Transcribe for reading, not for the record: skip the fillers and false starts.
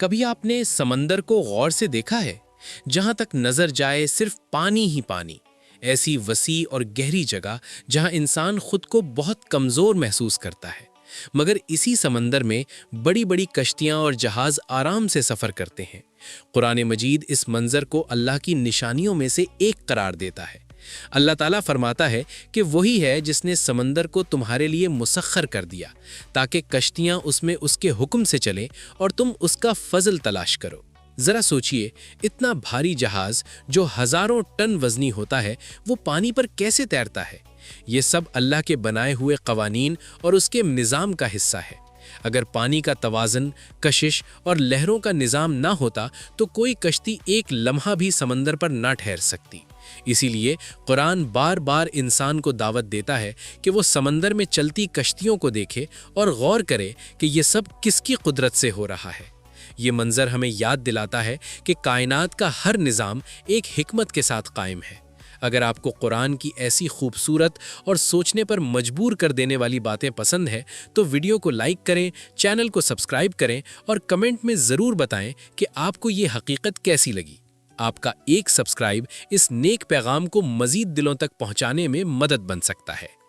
کبھی آپ نے سمندر کو غور سے دیکھا ہے؟ جہاں تک نظر جائے صرف پانی ہی پانی، ایسی وسیع اور گہری جگہ جہاں انسان خود کو بہت کمزور محسوس کرتا ہے، مگر اسی سمندر میں بڑی بڑی کشتیاں اور جہاز آرام سے سفر کرتے ہیں۔ قرآن مجید اس منظر کو اللہ کی نشانیوں میں سے ایک قرار دیتا ہے۔ اللہ تعالیٰ فرماتا ہے کہ وہی ہے جس نے سمندر کو تمہارے لیے مسخر کر دیا تاکہ کشتیاں اس میں اس کے حکم سے چلیں اور تم اس کا فضل تلاش کرو۔ ذرا سوچئے، اتنا بھاری جہاز جو ہزاروں ٹن وزنی ہوتا ہے وہ پانی پر کیسے تیرتا ہے؟ یہ سب اللہ کے بنائے ہوئے قوانین اور اس کے نظام کا حصہ ہے۔ اگر پانی کا توازن، کشش اور لہروں کا نظام نہ ہوتا تو کوئی کشتی ایک لمحہ بھی سمندر پر نہ ٹھہر سکتی۔ اسی لیے قرآن بار بار انسان کو دعوت دیتا ہے کہ وہ سمندر میں چلتی کشتیوں کو دیکھے اور غور کرے کہ یہ سب کس کی قدرت سے ہو رہا ہے۔ یہ منظر ہمیں یاد دلاتا ہے کہ کائنات کا ہر نظام ایک حکمت کے ساتھ قائم ہے۔ اگر آپ کو قرآن کی ایسی خوبصورت اور سوچنے پر مجبور کر دینے والی باتیں پسند ہیں تو ویڈیو کو لائک کریں، چینل کو سبسکرائب کریں اور کمنٹ میں ضرور بتائیں کہ آپ کو یہ حقیقت کیسی لگی۔ آپ کا ایک سبسکرائب اس نیک پیغام کو مزید دلوں تک پہنچانے میں مدد بن سکتا ہے۔